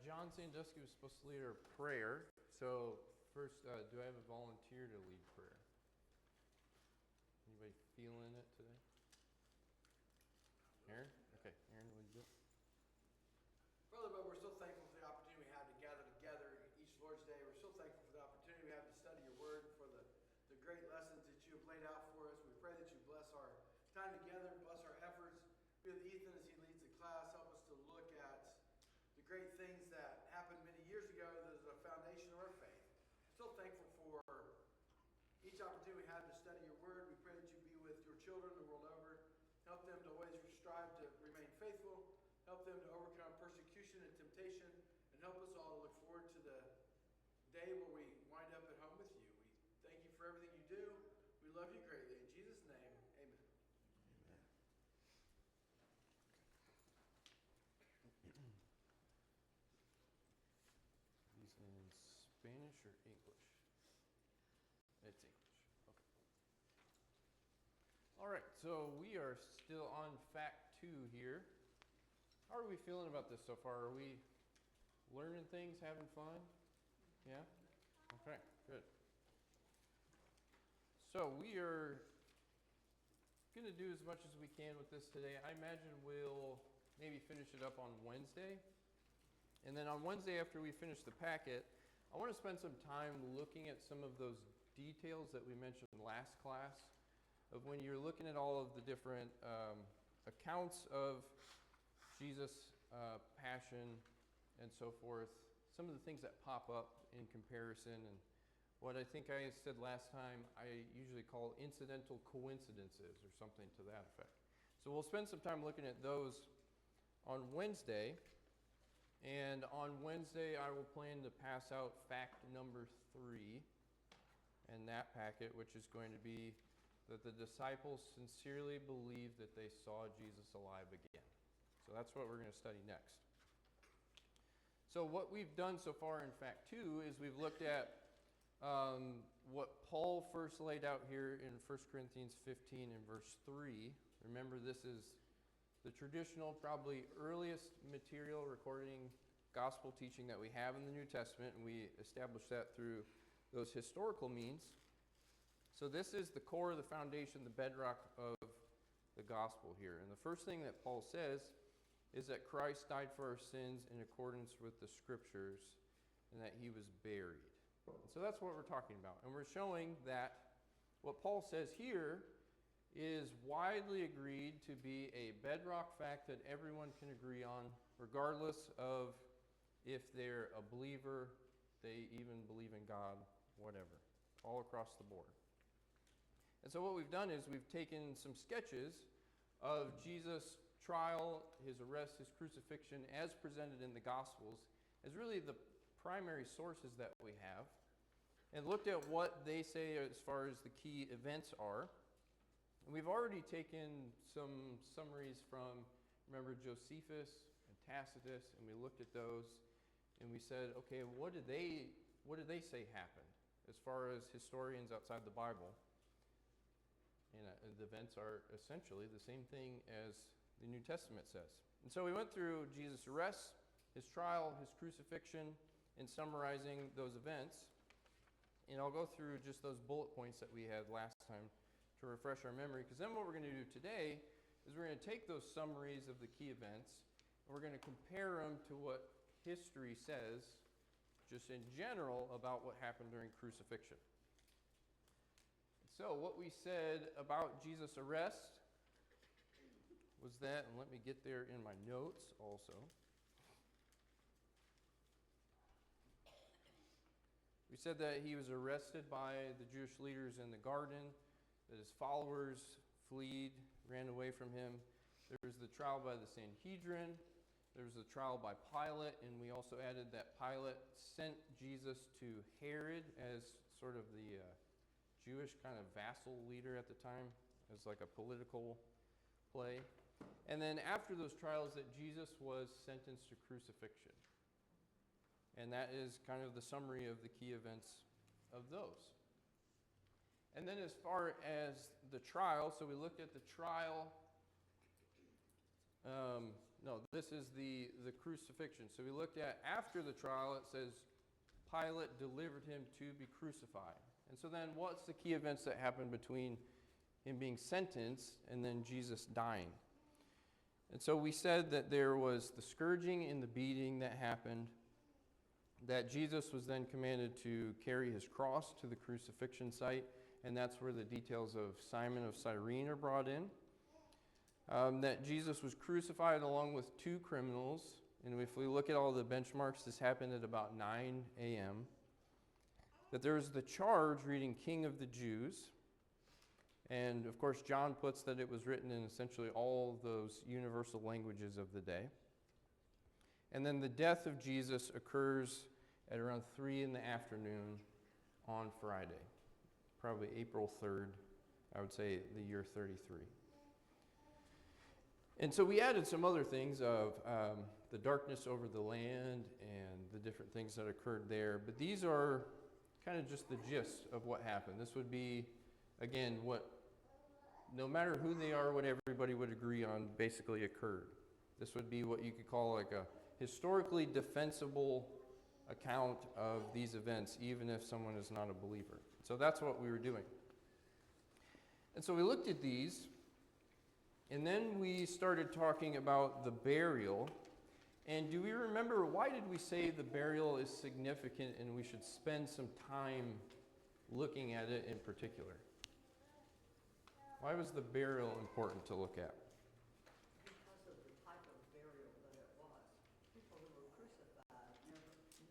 John Sandusky was supposed to lead our prayer. So first, do I have a volunteer to lead prayer? Anybody feeling it today? Aaron? Okay, Aaron, will you do it? Brother, but we're so thankful for the opportunity we have to gather together each Lord's Day. We're so thankful for the opportunity we have to study your word, for the great lessons that you have laid out for us. We pray that you bless our time together, bless our efforts. Be with Ethan as he leads the class. Help us to look at the great things that happened many years ago that is a foundation of our faith. So thankful for each opportunity we have to study your word. We pray that you be with your children the world over. Help them to always strive to remain faithful. Help them to overcome persecution and temptation. And help us all to look forward to the day where we wind up at home with you. We thank you for everything you do. We love you greatly. In Jesus' name, amen. Amen. These in Spanish or English? It's English. Okay. All right, so we are still on Fact 2 here. How are we feeling about this so far? Are we learning things, having fun? Yeah? Okay, good. So we are going to do as much as we can with this today. I imagine we'll maybe finish it up on Wednesday. And then on Wednesday, after we finish the packet, I want to spend some time looking at some of those details that we mentioned last class, of when you're looking at all of the different accounts of Jesus' passion and so forth, some of the things that pop up in comparison, and what I think I said last time, I usually call incidental coincidences or something to that effect. So we'll spend some time looking at those on Wednesday. And on Wednesday, I will plan to pass out fact number 3 in that packet, which is going to be that the disciples sincerely believed that they saw Jesus alive again. So that's what we're going to study next. So what we've done so far in fact 2 is we've looked at what Paul first laid out here in 1 Corinthians 15 and verse 3. Remember, this is the traditional, probably earliest material recording gospel teaching that we have in the New Testament, and we established that through those historical means. So this is the core, the foundation, the bedrock of the gospel here. And the first thing that Paul says is that Christ died for our sins in accordance with the Scriptures, and that he was buried. And so that's what we're talking about. And we're showing that what Paul says here is widely agreed to be a bedrock fact that everyone can agree on, regardless of if they're a believer, they even believe in God, whatever, all across the board. And so what we've done is we've taken some sketches of Jesus' trial, his arrest, his crucifixion, as presented in the Gospels, as really the primary sources that we have, and looked at what they say as far as the key events are. And we've already taken some summaries from, remember, Josephus and Tacitus, and we looked at those, and we said, okay, what did they say happened as far as historians outside the Bible? And the events are essentially the same thing as the New Testament says. And so we went through Jesus' arrest, his trial, his crucifixion, and summarizing those events. And I'll go through just those bullet points that we had last time to refresh our memory, because then what we're going to do today is we're going to take those summaries of the key events and we're going to compare them to what history says just in general about what happened during crucifixion. So what we said about Jesus' arrest was that, and let me get there in my notes also. We said that he was arrested by the Jewish leaders in the garden, that his followers ran away from him. There was the trial by the Sanhedrin. There was the trial by Pilate, and we also added that Pilate sent Jesus to Herod as sort of the Jewish kind of vassal leader at the time, as like a political play. And then after those trials, that Jesus was sentenced to crucifixion. And that is kind of the summary of the key events of those. And then as far as the trial, so we looked at the trial No, this is the crucifixion. So we looked at after the trial, it says Pilate delivered him to be crucified. And so then what's the key events that happened between him being sentenced and then Jesus dying? And so we said that there was the scourging and the beating that happened, that Jesus was then commanded to carry his cross to the crucifixion site, and that's where the details of Simon of Cyrene are brought in. That Jesus was crucified along with two criminals, and if we look at all the benchmarks, this happened at about 9 a.m. That there was the charge reading King of the Jews, and of course John puts that it was written in essentially all those universal languages of the day. And then the death of Jesus occurs at around 3 in the afternoon on Friday, probably April 3rd, I would say the year 33. And so we added some other things of the darkness over the land and the different things that occurred there. But these are kind of just the gist of what happened. This would be, again, what, no matter who they are, what everybody would agree on basically occurred. This would be what you could call like a historically defensible account of these events, even if someone is not a believer. So that's what we were doing. And so we looked at these, and then we started talking about the burial. And do we remember, why did we say the burial is significant and we should spend some time looking at it in particular? Why was the burial important to look at? Because of the type of burial that it was. People who were crucified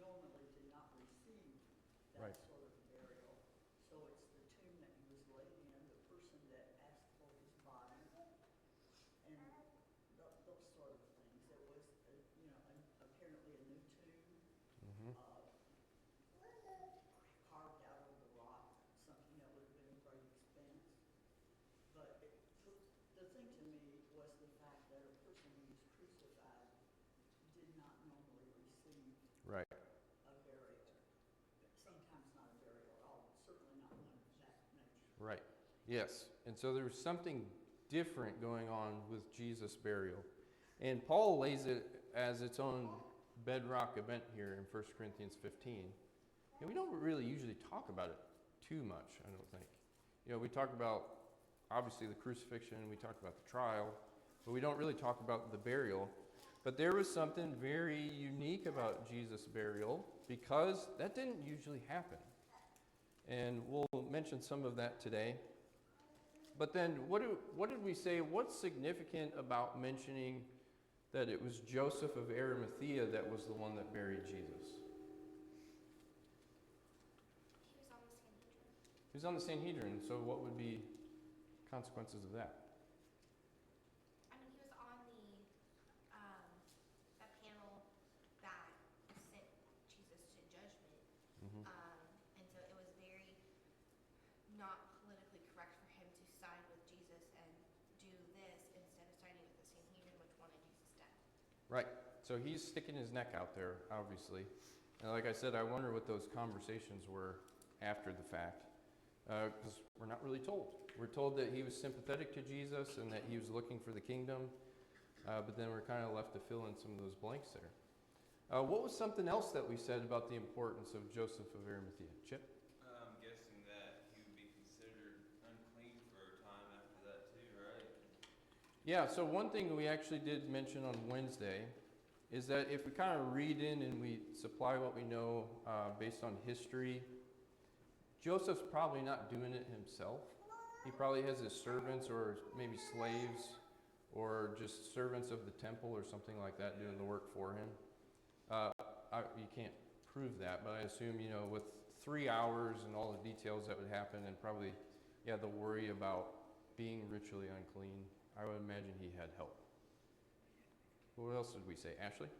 normally did not receive that Right. sort of burial. So it's the tomb that he was laid in, the person that asked for his body, and those sort of things. It was, apparently a new tomb, Mm-hmm. carved out of the rock, something that would have been a great expense. But the thing to me was the fact that a person who was crucified did not normally receive Right. a burial. Sometimes not a burial at all, certainly not one of that nature. Right. Yes. And so there was something different going on with Jesus' burial. And Paul lays it as its own bedrock event here in 1 Corinthians 15. And we don't really usually talk about it too much, I don't think. We talk about, obviously, the crucifixion, we talk about the trial, but we don't really talk about the burial. But there was something very unique about Jesus' burial because that didn't usually happen. And we'll mention some of that today. But then what did we say? What's significant about mentioning that it was Joseph of Arimathea that was the one that buried Jesus? He was on the Sanhedrin, so what would be consequences of that? I mean, he was on the panel that sent Jesus to judgment. Mm-hmm. And so it was very not politically correct for him to side with Jesus and do this instead of siding with the Sanhedrin, which wanted Jesus dead. Right. So he's sticking his neck out there, obviously. And like I said, I wonder what those conversations were after the fact. Because we're not really told. We're told that he was sympathetic to Jesus and that he was looking for the kingdom. But then we're kind of left to fill in some of those blanks there. What was something else that we said about the importance of Joseph of Arimathea? Chip? I'm guessing that he would be considered unclean for a time after that too, right? Yeah, so one thing we actually did mention on Wednesday is that if we kind of read in and we supply what we know based on history, Joseph's probably not doing it himself. He probably has his servants or maybe slaves or just servants of the temple or something like that doing the work for him. You can't prove that, but I assume, with 3 hours and all the details that would happen and probably, the worry about being ritually unclean, I would imagine he had help. What else did we say? Ashley?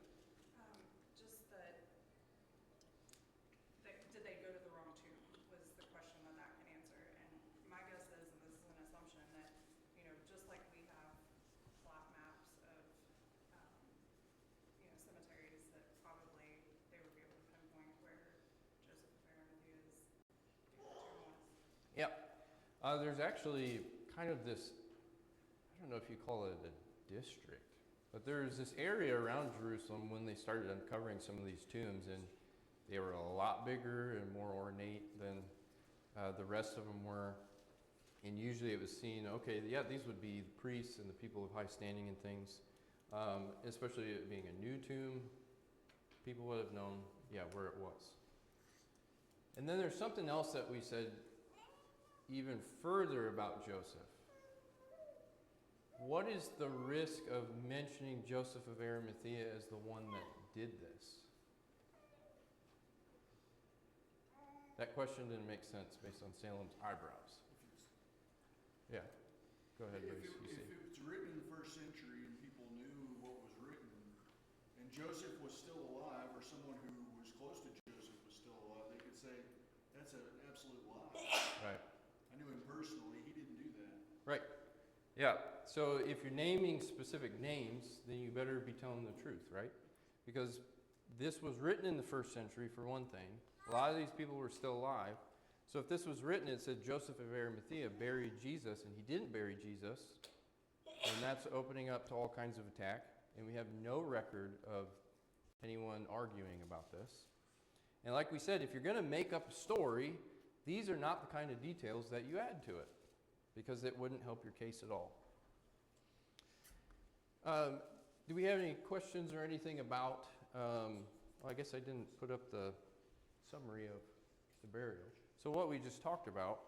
Just that, did they go to the wrong tomb was the question that can answer. And my guess is, and this is an assumption, that, just like we have flat maps of, cemeteries, that probably they would be able to pinpoint where Joseph of Arimathea's tomb was. Yep. There's actually kind of this, I don't know if you call it a district, But there's this area around Jerusalem when they started uncovering some of these tombs, and they were a lot bigger and more ornate than the rest of them were. And usually it was seen, okay, yeah, these would be the priests and the people of high standing and things. Especially it being a new tomb, people would have known, yeah, where it was. And then there's something else that we said even further about Joseph. What is the risk of mentioning Joseph of Arimathea as the one that did this? That question didn't make sense based on Salem's eyebrows. Yeah, go ahead, Bruce. If it was written in the first century and people knew what was written, and Joseph was still alive, or someone who was close to Joseph was still alive, they could say, that's an absolute lie. Right. I knew him personally, he didn't do that. Right. Yeah. So if you're naming specific names, then you better be telling the truth, right? Because this was written in the first century, for one thing. A lot of these people were still alive. So if this was written, it said Joseph of Arimathea buried Jesus, and he didn't bury Jesus, and that's opening up to all kinds of attack. And we have no record of anyone arguing about this. And like we said, if you're going to make up a story, these are not the kind of details that you add to it, because it wouldn't help your case at all. Do we have any questions or anything about, well, I guess I didn't put up the summary of the burial. So what we just talked about,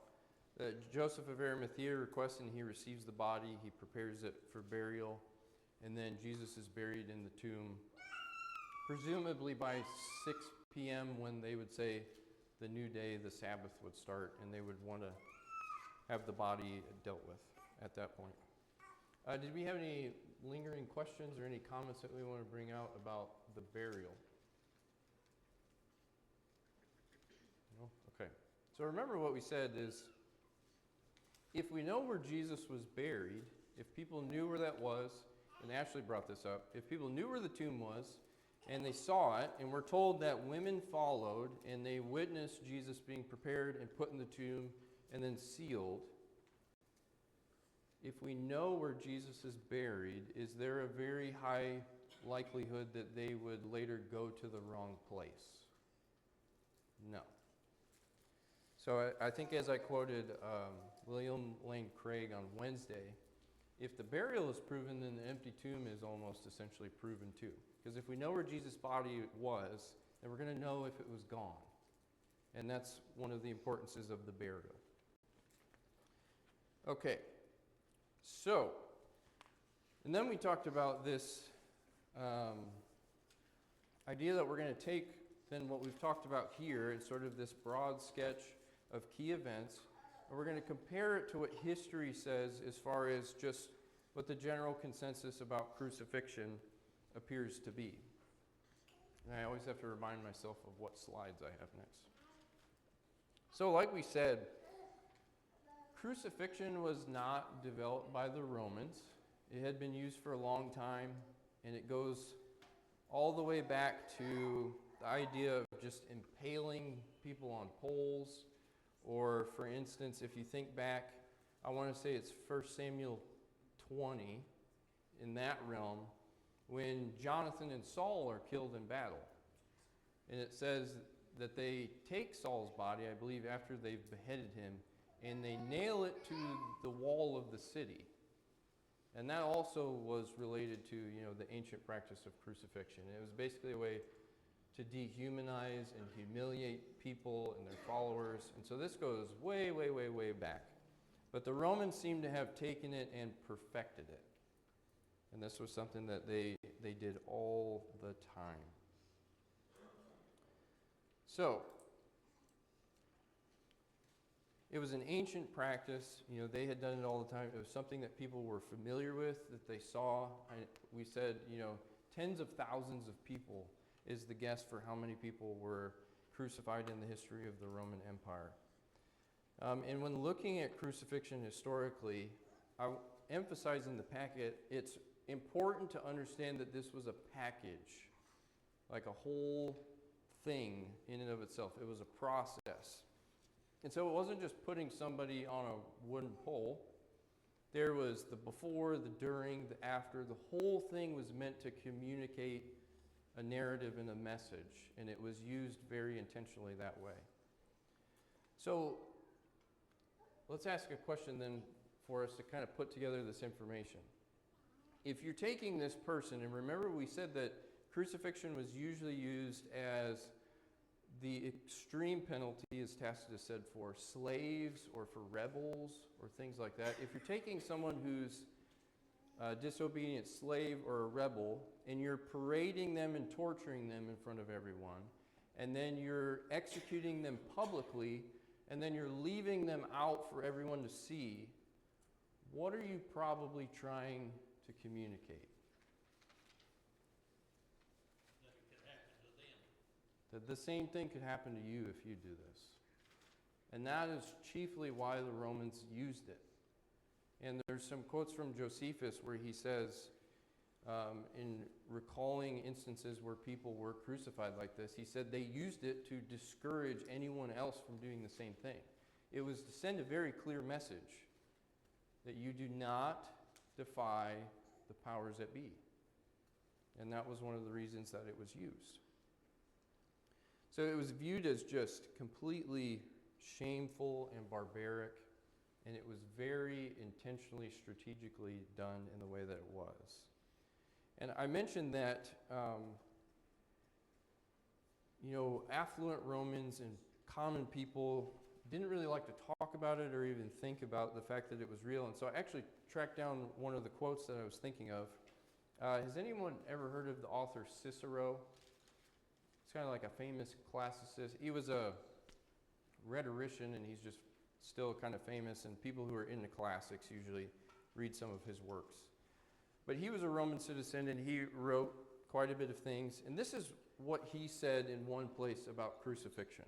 that Joseph of Arimathea requests and he receives the body, he prepares it for burial, and then Jesus is buried in the tomb, presumably by 6 p.m. when they would say the new day, the Sabbath would start, and they would want to have the body dealt with at that point. Did we have any lingering questions or any comments that we want to bring out about the burial? No? Okay. So remember what we said is, if we know where Jesus was buried, if people knew where that was, and Ashley brought this up, if people knew where the tomb was, and they saw it, and we're told that women followed, and they witnessed Jesus being prepared and put in the tomb, and then sealed, if we know where Jesus is buried, is there a very high likelihood that they would later go to the wrong place? No. So I think as I quoted William Lane Craig on Wednesday, if the burial is proven, then the empty tomb is almost essentially proven too. Because if we know where Jesus' body was, then we're going to know if it was gone. And that's one of the importances of the burial. Okay. So, and then we talked about this idea that we're going to take then what we've talked about here and sort of this broad sketch of key events, and we're going to compare it to what history says as far as just what the general consensus about crucifixion appears to be. And I always have to remind myself of what slides I have next. So like we said, crucifixion was not developed by the Romans. It had been used for a long time, and it goes all the way back to the idea of just impaling people on poles, or for instance, if you think back, I want to say it's 1 Samuel 20, in that realm, when Jonathan and Saul are killed in battle. And it says that they take Saul's body, I believe, after they've beheaded him, and they nail it to the wall of the city. And that also was related to, the ancient practice of crucifixion. It was basically a way to dehumanize and humiliate people and their followers. And so this goes way, way, way, way back. But the Romans seem to have taken it and perfected it. And this was something that they did all the time. So, it was an ancient practice. They had done it all the time. It was something that people were familiar with, that they saw. We said, tens of thousands of people is the guess for how many people were crucified in the history of the Roman Empire. And when looking at crucifixion historically, I emphasize in the packet, it's important to understand that this was a package, like a whole thing in and of itself. It was a process. And so it wasn't just putting somebody on a wooden pole. There was the before, the during, the after. The whole thing was meant to communicate a narrative and a message, and it was used very intentionally that way. So let's ask a question then for us to kind of put together this information. If you're taking this person, and remember we said that crucifixion was usually used as the extreme penalty, as Tacitus said, for slaves or for rebels or things like that. If you're taking someone who's a disobedient slave or a rebel, and you're parading them and torturing them in front of everyone, and then you're executing them publicly, and then you're leaving them out for everyone to see, what are you probably trying to communicate? That it could happen to them. That the same thing could happen to you if you do this. And that is chiefly why the Romans used it. And there's some quotes from Josephus where he says, in recalling instances where people were crucified like this, he said they used it to discourage anyone else from doing the same thing. It was to send a very clear message that you do not defy the powers that be. And that was one of the reasons that it was used. So it was viewed as just completely shameful and barbaric, and it was very intentionally, strategically done in the way that it was. And I mentioned that, affluent Romans and common people didn't really like to talk about it or even think about the fact that it was real. And so I actually tracked down one of the quotes that I was thinking of. Has anyone ever heard of the author Cicero? He's kind of like a famous classicist. He was a rhetorician, and he's just still kind of famous, and people who are into classics usually read some of his works. But he was a Roman citizen, and he wrote quite a bit of things. And this is what he said in one place about crucifixion.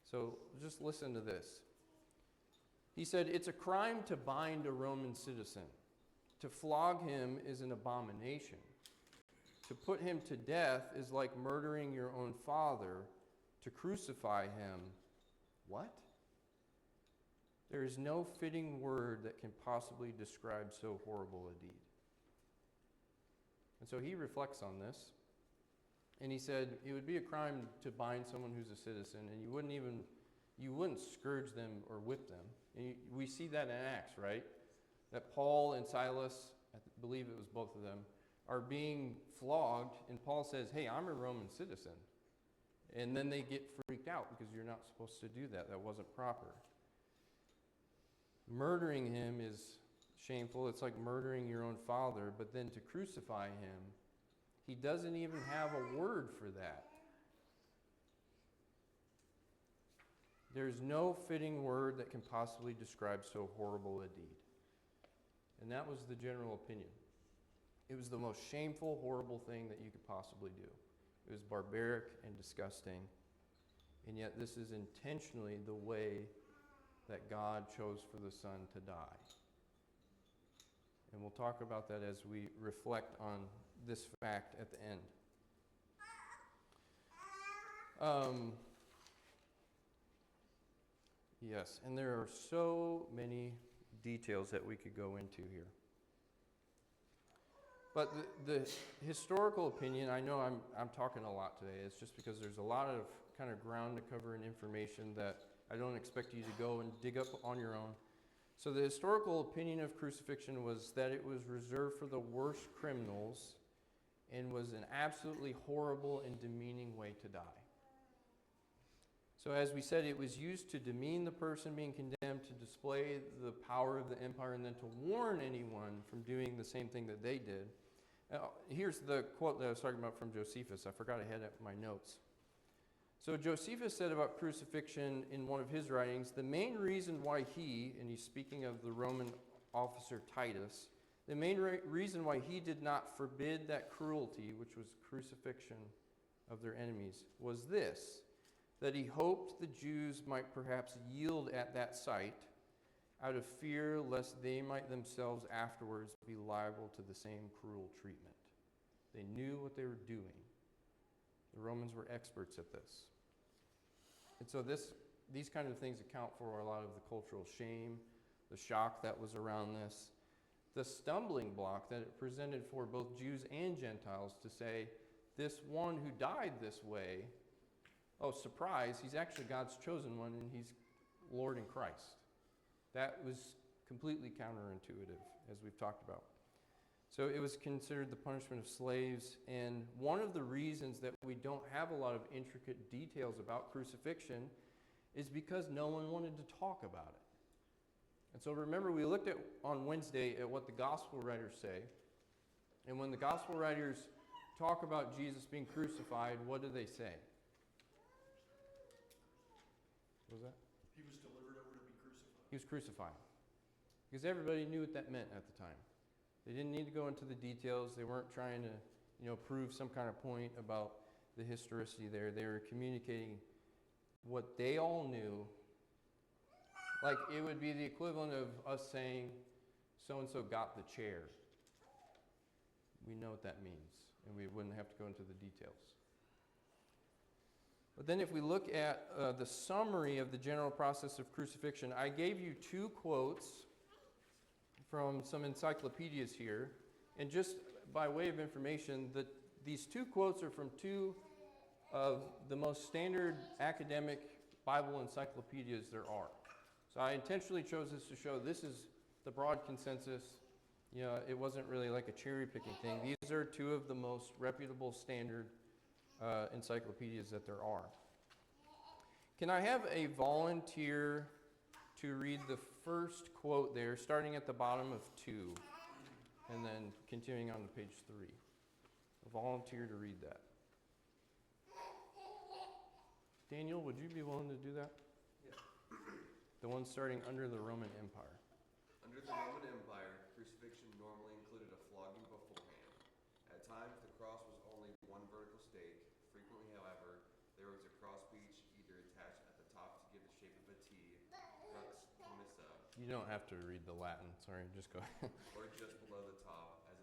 So just listen to this. He said, "It's a crime to bind a Roman citizen. To flog him is an abomination. To put him to death is like murdering your own father. To crucify him, what? There is no fitting word that can possibly describe so horrible a deed." And so he reflects on this, and he said it would be a crime to bind someone who's a citizen, and you wouldn't scourge them or whip them. And we see that in Acts, right? That Paul and Silas, I believe it was both of them, are being flogged, and Paul says, "Hey, I'm a Roman citizen." And then they get freaked out because you're not supposed to do that. That wasn't proper. Murdering him is shameful. It's like murdering your own father. But then to crucify him, he doesn't even have a word for that. There's no fitting word that can possibly describe so horrible a deed. And that was the general opinion. It was the most shameful, horrible thing that you could possibly do. It was barbaric and disgusting. And yet this is intentionally the way that God chose for the Son to die. And we'll talk about that as we reflect on this fact at the end. Yes, and there are so many details that we could go into here. But the historical opinion, I know I'm talking a lot today. It's just because there's a lot of kind of ground to cover and information that I don't expect you to go and dig up on your own. So the historical opinion of crucifixion was that it was reserved for the worst criminals and was an absolutely horrible and demeaning way to die. So as we said, it was used to demean the person being condemned, to display the power of the empire, and then to warn anyone from doing the same thing that they did. Here's the quote that I was talking about from Josephus. I forgot I had it in my notes. So Josephus said about crucifixion in one of his writings, the main reason why he, and he's speaking of the Roman officer Titus, the main reason why he did not forbid that cruelty, which was crucifixion of their enemies, was this, that he hoped the Jews might perhaps yield at that sight out of fear lest they might themselves afterwards be liable to the same cruel treatment. They knew what they were doing. The Romans were experts at this. And so these kind of things account for a lot of the cultural shame, the shock that was around this. the stumbling block that it presented for both Jews and Gentiles to say, this one who died this way, oh, surprise, he's actually God's chosen one and he's Lord in Christ. That was completely counterintuitive, as we've talked about. So it was considered the punishment of slaves, and one of the reasons that we don't have a lot of intricate details about crucifixion is because no one wanted to talk about it. And so remember, we looked at on Wednesday at what the gospel writers say, and when the gospel writers talk about Jesus being crucified, what do they say? What was that? He was delivered over to be crucified. He was crucified. Because everybody knew what that meant at the time. They didn't need to go into the details. They weren't trying to, prove some kind of point about the historicity there. They were communicating what they all knew. Like it would be the equivalent of us saying, so-and-so got the chair. We know what that means, and we wouldn't have to go into the details. But then if we look at the summary of the general process of crucifixion, I gave you 2 quotes from some encyclopedias here. And just by way of information, these 2 quotes are from 2 of the most standard academic Bible encyclopedias there are. So I intentionally chose this to show this is the broad consensus. It wasn't really like a cherry-picking thing. These are 2 of the most reputable standard encyclopedias that there are. Can I have a volunteer to read the first quote there, starting at the bottom of 2, and then continuing on to page 3? A volunteer to read that. Daniel, would you be willing to do that? Yeah. The one starting under the Roman Empire. Under the Roman Empire, crucifixion normally included a flogging beforehand. At times, the cross was only one vertical stake. Frequently, however, there was a crossbeam either attached at the top to give the shape of a T, crux commissa, You don't have to read the Latin. Sorry, just go ahead. or just below the top, as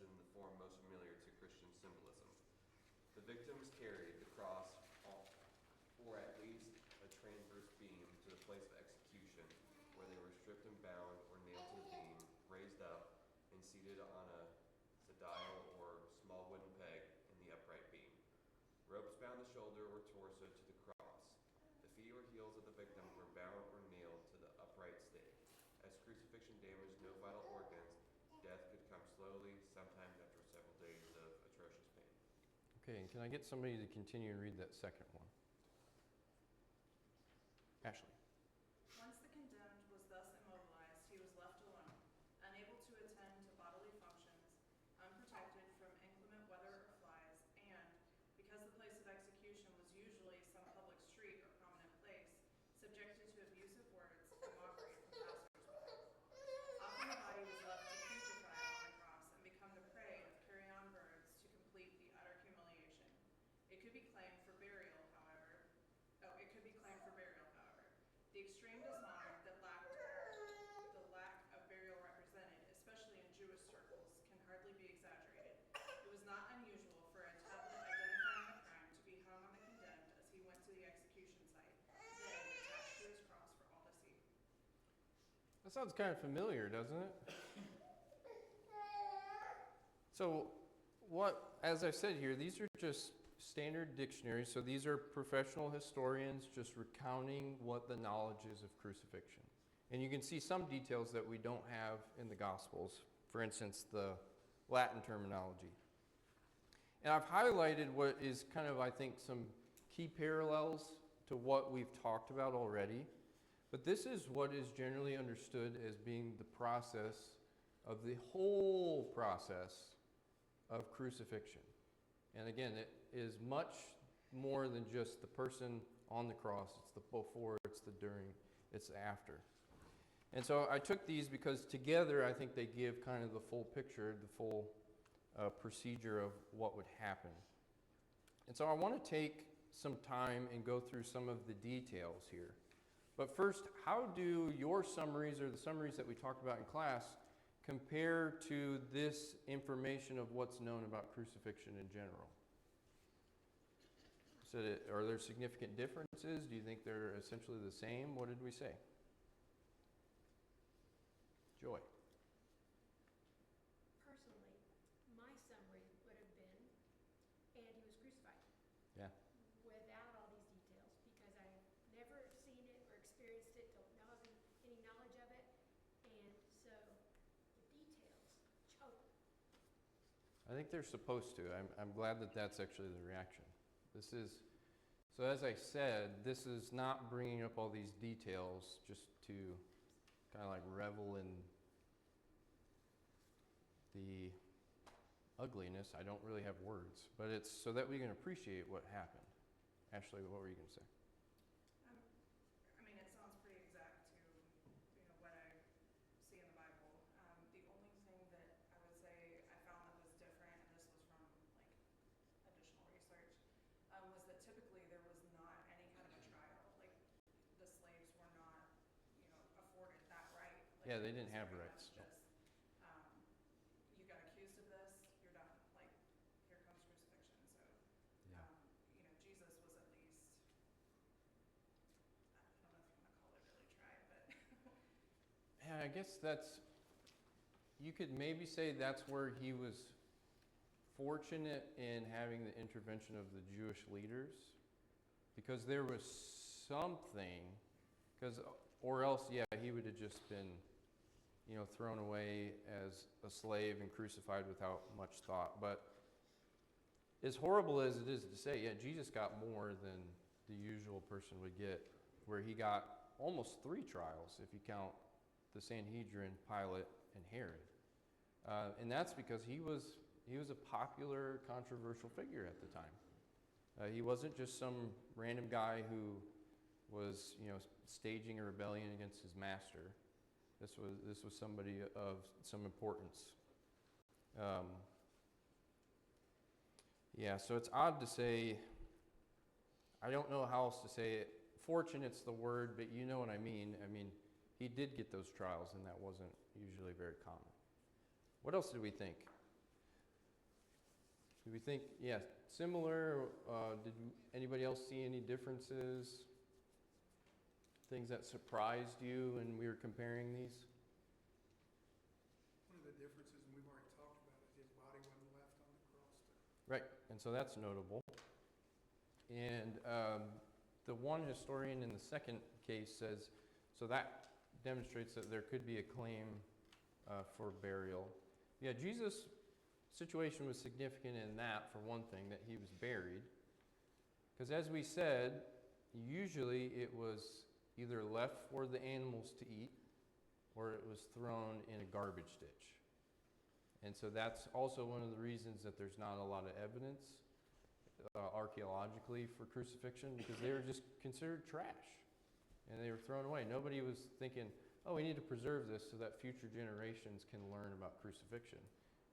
in the form most familiar to Christian symbolism. The victims carried the cross, or at least a transverse beam, to the place of execution, where they were stripped and bound, or nailed to the beam, raised up, and seated on a sedile or small wooden peg in the upright beam. Ropes bound the shoulder or torso to the cross. The feet or heels of the victims were bound or nailed to the upright stake. As crucifixion damaged no vital organs, death could come slowly, sometimes after several days of atrocious pain. Okay, and can I get somebody to continue and read that second one? Ashley. Once the condemned was thus immobilized, he was left alone, unable to attend to bodily functions, unprotected from inclement weather or flies, and, because the place of execution was usually some public street or prominent place, subjected to abusive words and mockery from passers-by. Often the body was left to putrefy on the cross and become the prey of carrion birds to complete the utter humiliation. It could be claimed for burial, however. The extreme dishonor that the lack of burial represented, especially in Jewish circles, can hardly be exaggerated. It was not unusual for a tablet identifying the crime to be hung on the condemned as he went to the execution site, then attached to his cross for all to see. That sounds kind of familiar, doesn't it? So, as I said here, these are just standard dictionaries. So these are professional historians just recounting what the knowledge is of crucifixion. And you can see some details that we don't have in the Gospels. For instance, the Latin terminology. And I've highlighted what is kind of, I think, some key parallels to what we've talked about already. But this is what is generally understood as being the process of the whole process of crucifixion. And again, it is much more than just the person on the cross. It's the before, it's the during, it's the after. And so I took these because together I think they give kind of the full picture, the full procedure of what would happen. And so I want to take some time and go through some of the details here. But first, how do your summaries or the summaries that we talked about in class compare to this information of what's known about crucifixion in general? So are there significant differences? Do you think they're essentially the same? What did we say? Joy. Personally, my summary would have been, and he was crucified. Yeah. Without all these details, because I've never seen it or experienced it, don't know any knowledge of it, and so the details choke. I think they're supposed to. I'm glad that that's actually the reaction. This is, so as I said, this is not bringing up all these details just to kind of like revel in the ugliness. I don't really have words, but it's so that we can appreciate what happened. Ashley, what were you going to say? I mean, it sounds pretty exact to, what I see in the Bible. The only thing that I would say I found that was different, and this was from additional research, was that typically there was not any kind of a trial. Like the slaves were not, afforded that right. Yeah, they didn't it was have very rights. much just, you got accused of this, you're done. Like, here comes crucifixion. So, Yeah. Jesus was at least, I don't know if you want to call it really tried, but Yeah, I guess that's, you could maybe say that's where he was fortunate in having the intervention of the Jewish leaders, because there was something, or else, yeah, he would have just been, thrown away as a slave and crucified without much thought. But as horrible as it is to say, yeah, Jesus got more than the usual person would get, where he got almost 3 trials, if you count the Sanhedrin, Pilate, and Herod. And that's because he was a popular, controversial figure at the time. He wasn't just some random guy who was, staging a rebellion against his master. This was somebody of some importance. Yeah, so it's odd to say. I don't know how else to say it. Fortunate's the word, but you know what I mean. I mean, he did get those trials, and that wasn't usually very common. What else did we think? Did we think, yeah, similar? Did anybody else see any differences? Things that surprised you when we were comparing these? One of the differences, and we've already talked about it, his body wasn't left on the cross. Right, and so that's notable. And the one historian in the second case says, so that demonstrates that there could be a claim for burial. Yeah, Jesus' situation was significant in that, for one thing, that he was buried. Because as we said, usually it was either left for the animals to eat, or it was thrown in a garbage ditch. And so that's also one of the reasons that there's not a lot of evidence archaeologically for crucifixion, because they were just considered trash, and they were thrown away. Nobody was thinking, oh, we need to preserve this so that future generations can learn about crucifixion.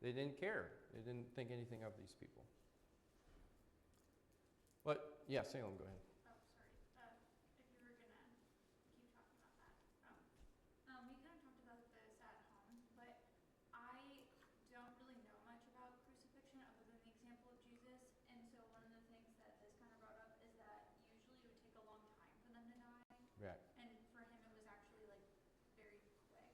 They didn't care. They didn't think anything of these people. But, yeah, Salem, go ahead. If you were going to keep talking about that. We kind of talked about this at home, but I don't really know much about crucifixion other than the example of Jesus. And so one of the things that this kind of brought up is that usually it would take a long time for them to die. Right. And for him, it was actually very quick.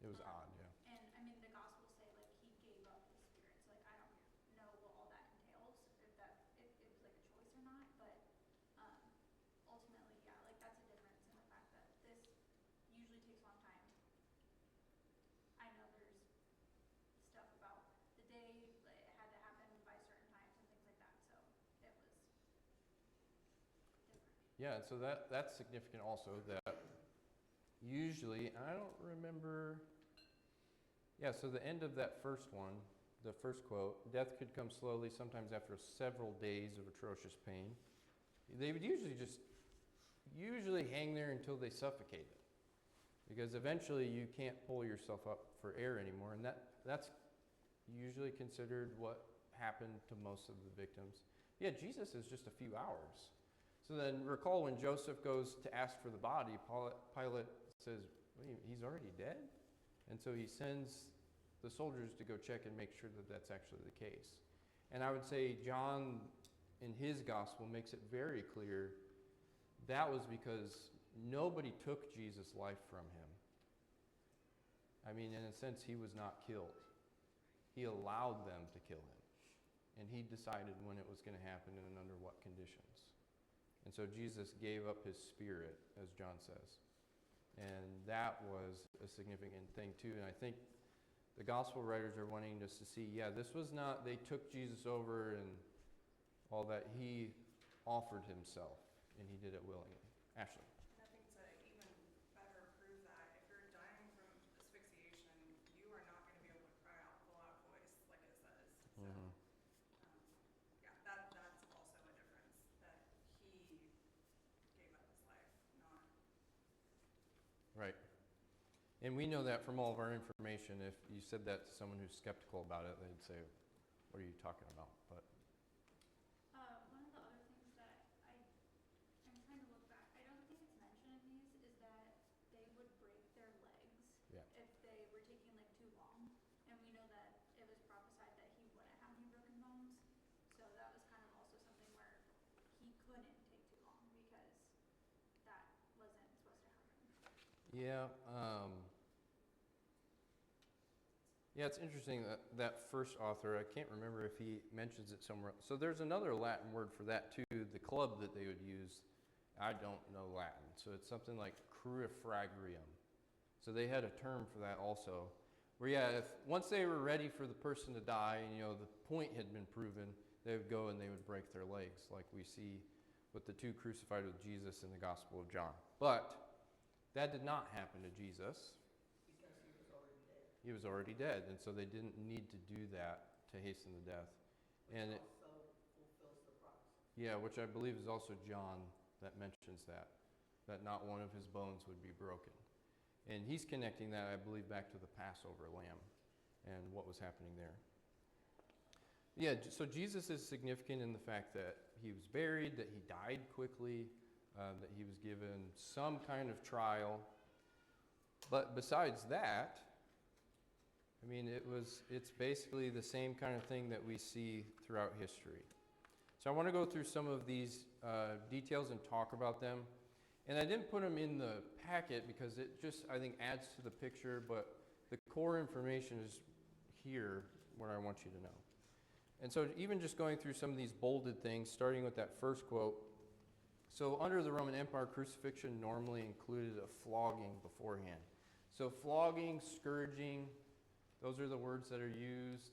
It was odd, yeah. And I mean, the Gospels say he gave up his spirit. So I don't know what all that entails, if it was a choice or not. But ultimately, yeah, that's a difference in the fact that this usually takes a long time. I know there's stuff about the day, it had to happen by certain times and things like that. So it was different. Yeah, and so that's significant also, that usually, I don't remember, yeah, so the end of that first one, the first quote, death could come slowly, sometimes after several days of atrocious pain. They would usually hang there until they suffocated, because eventually you can't pull yourself up for air anymore, and that's usually considered what happened to most of the victims. Yeah, Jesus is just a few hours. So then recall when Joseph goes to ask for the body, Pilate says, he's already dead? And so he sends the soldiers to go check and make sure that that's actually the case. And I would say John, in his gospel, makes it very clear that was because nobody took Jesus' life from him. I mean, in a sense, he was not killed. He allowed them to kill him. And he decided when it was going to happen and under what conditions. And so Jesus gave up his spirit, as John says. And that was a significant thing too. And I think the gospel writers are wanting us to see, yeah, this was not, they took Jesus over and all that. He offered himself, and he did it willingly. Ashley. And I think to even better prove that, if you're dying from asphyxiation, you are not going to be able to cry out full out voice like it says. So, Mhm. yeah, that's also a difference, that he gave up his life, not. Right. And we know that from all of our information. If you said that to someone who's skeptical about it, they'd say, what are you talking about? But One of the other things that I'm trying to look back, I don't think it's mentioned in these, is that they would break their legs Yeah. if they were taking like too long. And we know that it was prophesied that he wouldn't have any broken bones. So that was kind of also something where he couldn't take too long because that wasn't supposed to happen. yeah, yeah, it's interesting that that first author, I can't remember if he mentions it somewhere. So there's another Latin word for that too, the club that they would use. I don't know Latin, so it's something like crucifragrium. So they had a term for that also. Where yeah, if once they were ready for the person to die, and the point had been proven, they would go and they would break their legs, like we see with the two crucified with Jesus in the Gospel of John. But that did not happen to Jesus. Because he was already dead. He was already dead, and so they didn't need to do that to hasten the death. And Which also fulfills the prophecy. yeah, which I believe is also John that mentions that not one of his bones would be broken. And he's connecting that, I believe, back to the Passover lamb and what was happening there. Yeah, so Jesus is significant in the fact that he was buried, that he died quickly, that he was given some kind of trial. But besides that, I mean, it's basically the same kind of thing that we see throughout history. So I want to go through some of these details and talk about them. And I didn't put them in the packet because it just, I think, adds to the picture, but the core information is here, what I want you to know. And so even just going through some of these bolded things, starting with that first quote. So under the Roman Empire, crucifixion normally included a flogging beforehand. So flogging, scourging, those are the words that are used.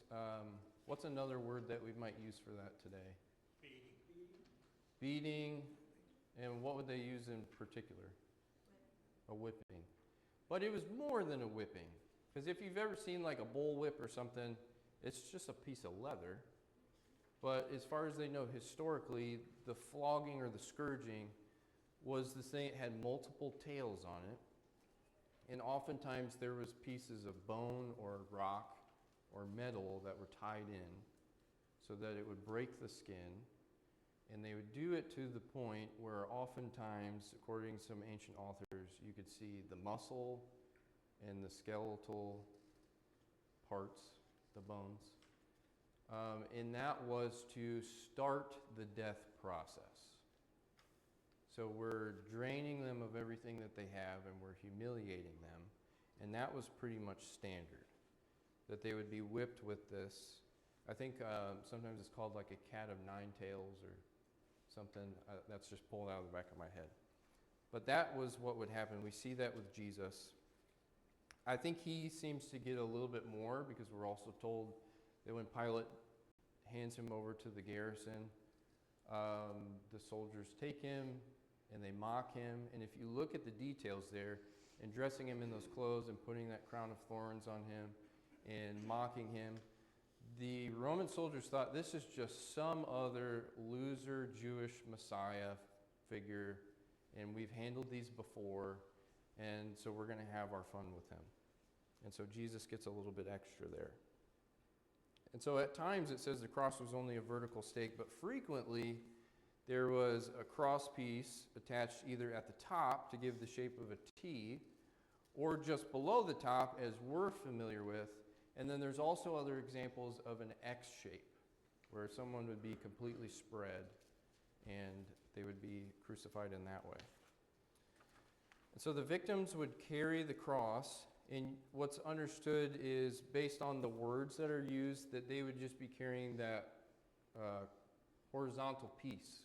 What's another word that we might use for that today? Beating. And what would they use in particular? A whipping. But it was more than a whipping. Because if you've ever seen like a bull whip or something, it's just a piece of leather. But as far as they know historically, the flogging or the scourging was the thing. It had multiple tails on it. And oftentimes there was pieces of bone or rock or metal that were tied in so that it would break the skin. And they would do it to the point where oftentimes, according to some ancient authors, you could see the muscle and the skeletal parts, the bones. And that was to start the death process. So we're draining them of everything that they have and we're humiliating them. And that was pretty much standard, that they would be whipped with this. I think sometimes it's called like a cat of nine tails or something. That's just pulled out of the back of my head. But that was what would happen. We see that with Jesus. I think he seems to get a little bit more because we're also told that when Pilate hands him over to the garrison, the soldiers take him and they mock him. And if you look at the details there, and dressing him in those clothes and putting that crown of thorns on him and mocking him, the Roman soldiers thought this is just some other loser Jewish Messiah figure, and we've handled these before, and so we're going to have our fun with him. And so Jesus gets a little bit extra there. And so at times it says the cross was only a vertical stake, but frequently there was a cross piece attached either at the top to give the shape of a T, or just below the top, as we're familiar with. And then there's also other examples of an X shape, where someone would be completely spread and they would be crucified in that way. And so the victims would carry the cross And what's understood is based on the words that are used, that they would just be carrying that horizontal piece.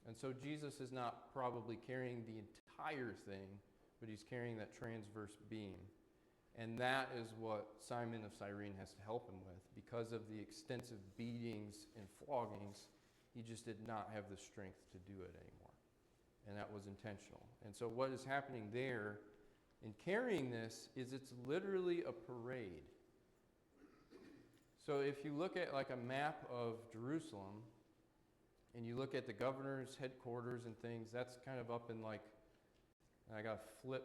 And so Jesus is not probably carrying the entire thing, but he's carrying that transverse beam. And that is what Simon of Cyrene has to help him with. Because of the extensive beatings and floggings, he just did not have the strength to do it anymore. And that was intentional. And so what is happening there in carrying this is it's literally a parade. So if you look at like a map of Jerusalem, and you look at the governor's headquarters and things, that's kind of up in like, I got to flip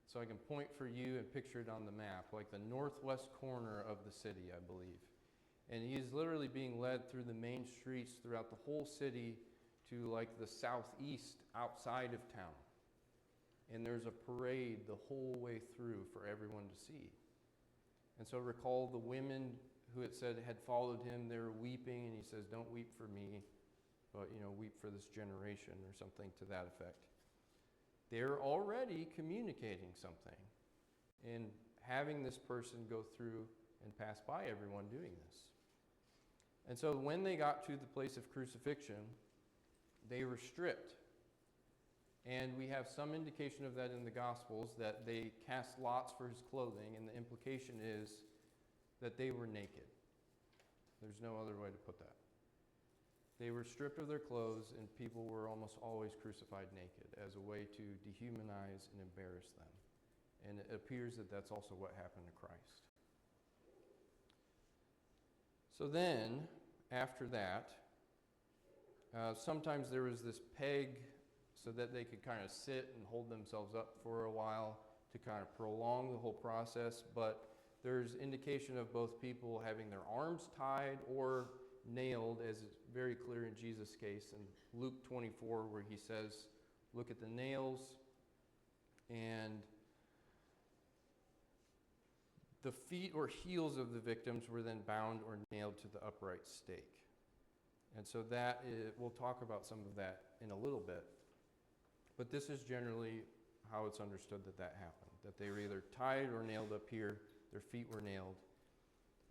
so I can point for you and picture it on the map, like the northwest corner of the city, I believe. And he's literally being led through the main streets throughout the whole city to like the southeast outside of town. And there's a parade the whole way through for everyone to see. And so recall the women who it said had followed him, they were weeping, and he says, don't weep for me, but weep for this generation, or something to that effect. They're already communicating something and having this person go through and pass by everyone doing this. And so when they got to the place of crucifixion, they were stripped. And we have some indication of that in the Gospels, that they cast lots for his clothing, and the implication is that they were naked. There's no other way to put that. They were stripped of their clothes, and people were almost always crucified naked as a way to dehumanize and embarrass them. And it appears that that's also what happened to Christ. So then, after that, sometimes there was this peg so that they could kind of sit and hold themselves up for a while to kind of prolong the whole process. But there's indication of both people having their arms tied or nailed, as is very clear in Jesus' case in Luke 24, where he says, look at the nails, and the feet or heels of the victims were then bound or nailed to the upright stake. And so we'll talk about some of that in a little bit. But this is generally how it's understood that happened, that they were either tied or nailed up here, their feet were nailed.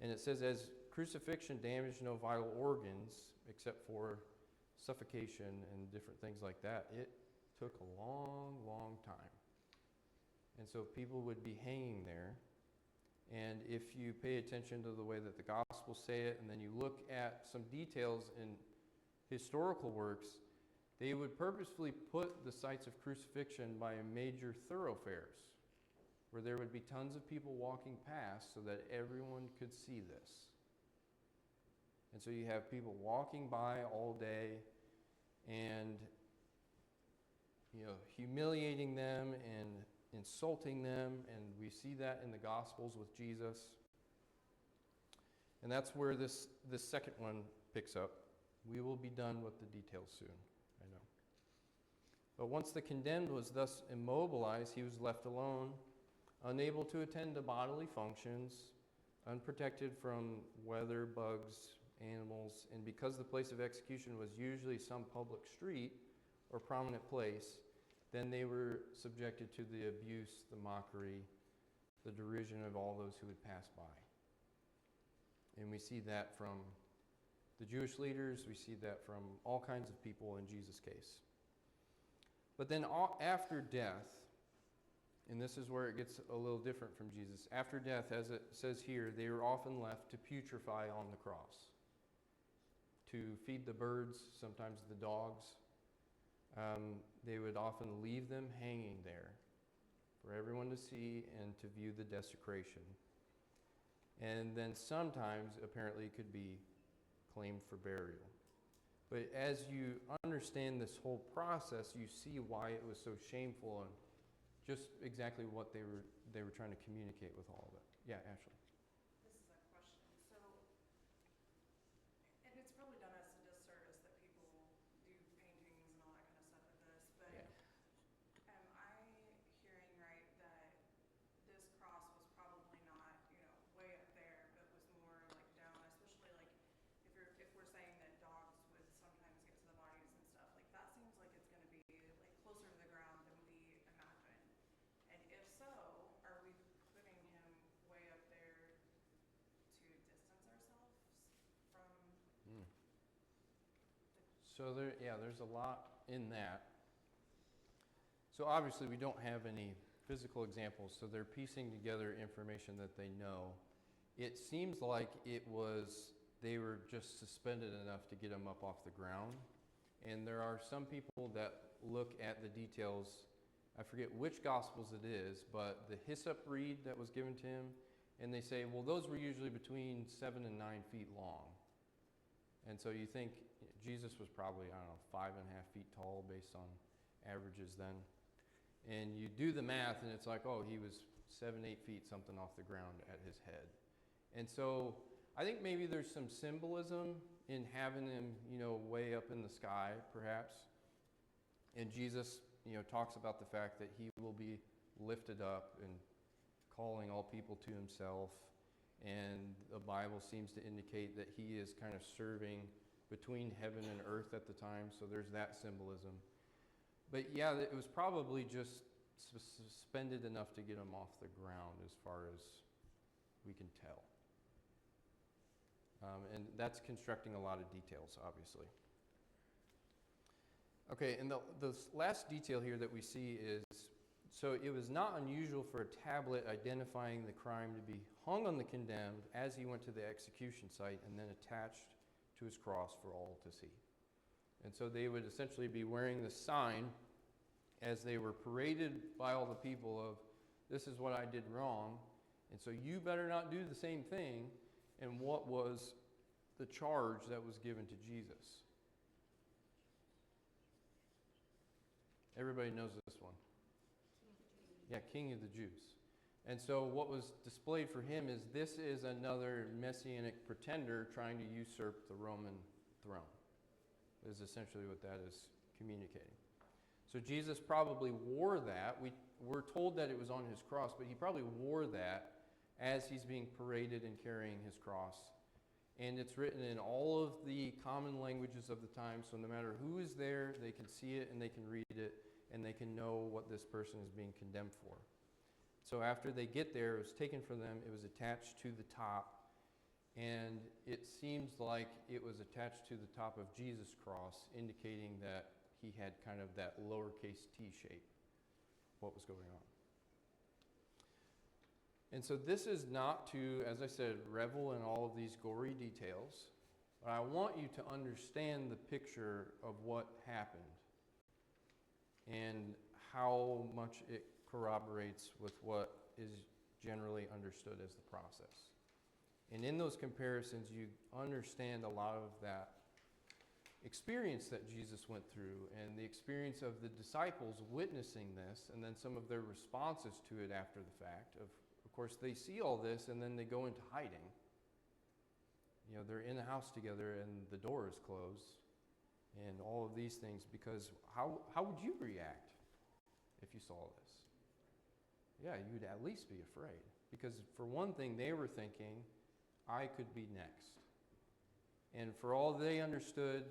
And it says, as crucifixion damaged no vital organs except for suffocation and different things like that, it took a long, long time. And so people would be hanging there. And if you pay attention to the way that the Gospels say it, and then you look at some details in historical works, they would purposefully put the sites of crucifixion by major thoroughfares, where there would be tons of people walking past so that everyone could see this. And so you have people walking by all day and humiliating them and insulting them, and we see that in the Gospels with Jesus. And that's where this second one picks up. We will be done with the details soon, I know. But once the condemned was thus immobilized, he was left alone, unable to attend to bodily functions, unprotected from weather, bugs, animals, and because the place of execution was usually some public street or prominent place, then they were subjected to the abuse, the mockery, the derision of all those who would pass by. And we see that from the Jewish leaders, we see that from all kinds of people in Jesus' case. But then after death, and this is where it gets a little different from Jesus, after death, as it says here, they were often left to putrefy on the cross, to feed the birds, sometimes the dogs. They would often leave them hanging there for everyone to see and to view the desecration. And then sometimes, apparently, it could be claimed for burial. But as you understand this whole process, you see why it was so shameful and just exactly what they were trying to communicate with all of it. Yeah, Ashley. This is a question. So, and it's probably done us a disservice that people do paintings and all that kind of stuff of this, but Yeah. am I hearing right that this cross was probably not, way up there, but was more like down, especially like if we're saying that dogs would sometimes get to the bodies and stuff, like that seems like it's going to be like closer to the ground than we imagine. And if so, are So there's a lot in that. So obviously we don't have any physical examples, so they're piecing together information that they know. It seems like they were just suspended enough to get him up off the ground. And there are some people that look at the details. I forget which Gospels it is, but the hyssop reed that was given to him, and they say, well, those were usually between 7 and 9 feet long. And so you think Jesus was probably, 5.5 feet tall based on averages then. And you do the math, and it's like, oh, he was 7, 8 feet something off the ground at his head. And so I think maybe there's some symbolism in having him, way up in the sky, perhaps. And Jesus, talks about the fact that he will be lifted up and calling all people to himself. And the Bible seems to indicate that he is kind of serving between heaven and earth at the time, so there's that symbolism. But yeah, it was probably just suspended enough to get him off the ground as far as we can tell. And that's constructing a lot of details, obviously. Okay, and the last detail here that we see is, so it was not unusual for a tablet identifying the crime to be hung on the condemned as he went to the execution site and then attached to his cross for all to see. And so they would essentially be wearing the sign as they were paraded by all the people of, this is what I did wrong, and so you better not do the same thing. And what was the charge that was given to Jesus? Everybody knows this one. Yeah, King of the Jews. And so what was displayed for him is this is another messianic pretender trying to usurp the Roman throne, is essentially what that is communicating. So Jesus probably wore that. We're told that it was on his cross, but he probably wore that as he's being paraded and carrying his cross. And it's written in all of the common languages of the time, so no matter who is there, they can see it and they can read it, and they can know what this person is being condemned for. So after they get there, it was taken from them, it was attached to the top, and it seems like it was attached to the top of Jesus' cross, indicating that he had kind of that lowercase t shape, what was going on. And so this is not to, as I said, revel in all of these gory details, but I want you to understand the picture of what happened and how much it corroborates with what is generally understood as the process. And in those comparisons, you understand a lot of that experience that Jesus went through and the experience of the disciples witnessing this, and then some of their responses to it after the fact. Of course, they see all this and then they go into hiding. They're in the house together and the door is closed and all of these things, because how would you react if you saw this? Yeah, you'd at least be afraid, because for one thing, they were thinking, I could be next. And for all they understood,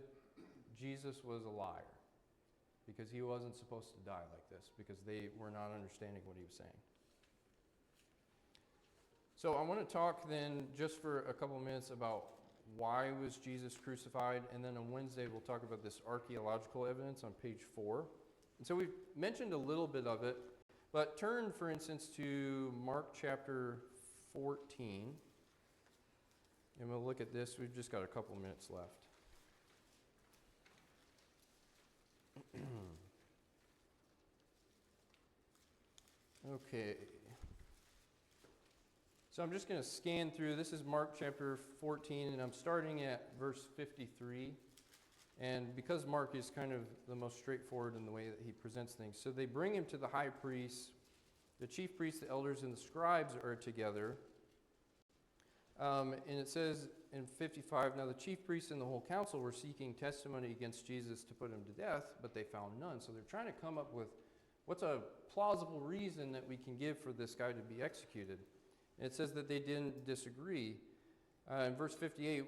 Jesus was a liar, because he wasn't supposed to die like this, because they were not understanding what he was saying. So I want to talk then just for a couple of minutes about why was Jesus crucified, and then on Wednesday we'll talk about this archaeological evidence on page 4. And so we've mentioned a little bit of it, but turn, for instance, to Mark chapter 14, and we'll look at this. We've just got a couple of minutes left. Okay. So I'm just going to scan through. This is Mark chapter 14, and I'm starting at verse 53. And because Mark is kind of the most straightforward in the way that he presents things, so they bring him to the high priest. The chief priests, the elders, and the scribes are together. And it says in 55, now the chief priests and the whole council were seeking testimony against Jesus to put him to death, but they found none. So they're trying to come up with what's a plausible reason that we can give for this guy to be executed. And it says that they didn't disagree. In verse 58,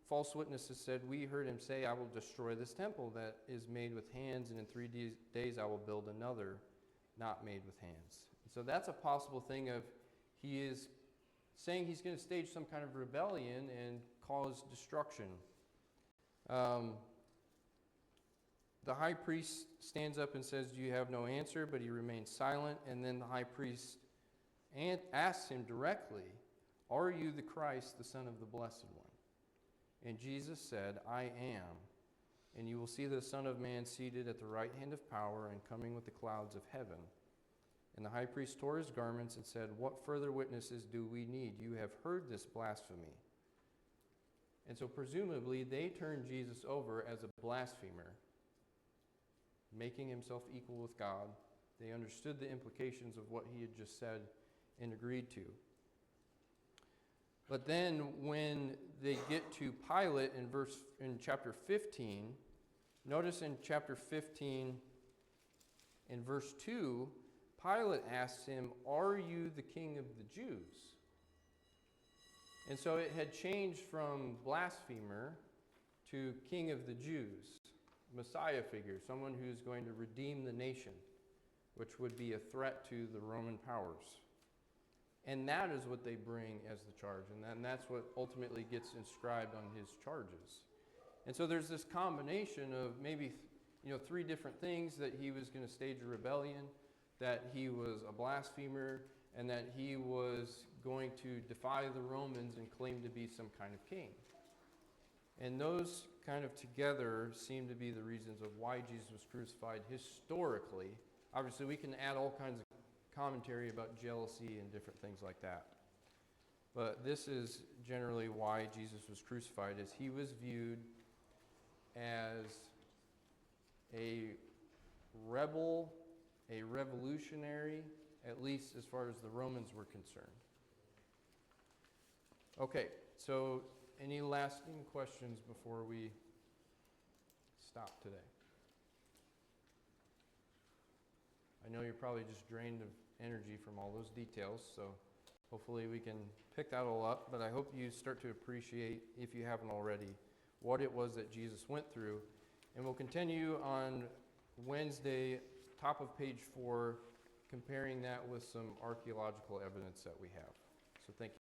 false witnesses said, we heard him say, I will destroy this temple that is made with hands, and in 3 days I will build another not made with hands. And so that's a possible thing of he is saying he's going to stage some kind of rebellion and cause destruction. the high priest stands up and says, "Do you have no answer?" But he remains silent. And then the high priest asks him directly, "Are you the Christ, the Son of the Blessed One?" And Jesus said, "I am. And you will see the Son of Man seated at the right hand of power and coming with the clouds of heaven." And the high priest tore his garments and said, "What further witnesses do we need? You have heard this blasphemy." And so presumably they turned Jesus over as a blasphemer, making himself equal with God. They understood the implications of what he had just said and agreed to. But then when they get to Pilate in chapter 15, notice in chapter 15 in verse 2, Pilate asks him, "Are you the king of the Jews?" And so it had changed from blasphemer to king of the Jews, Messiah figure, someone who's going to redeem the nation, which would be a threat to the Roman powers. And that is what they bring as the charge, and that's what ultimately gets inscribed on his charges. And so there's this combination of maybe 3 different things: that he was going to stage a rebellion, that he was a blasphemer, and that he was going to defy the Romans and claim to be some kind of king. And those kind of together seem to be the reasons of why Jesus was crucified historically. Obviously, we can add all kinds of commentary about jealousy and different things like that. But this is generally why Jesus was crucified, as he was viewed as a rebel, a revolutionary, at least as far as the Romans were concerned. Okay, so any lasting questions before we stop today? I know you're probably just drained of energy from all those details, so hopefully we can pick that all up. But I hope you start to appreciate, if you haven't already, what it was that Jesus went through. And we'll continue on Wednesday, top of page 4, comparing that with some archaeological evidence that we have. So thank you.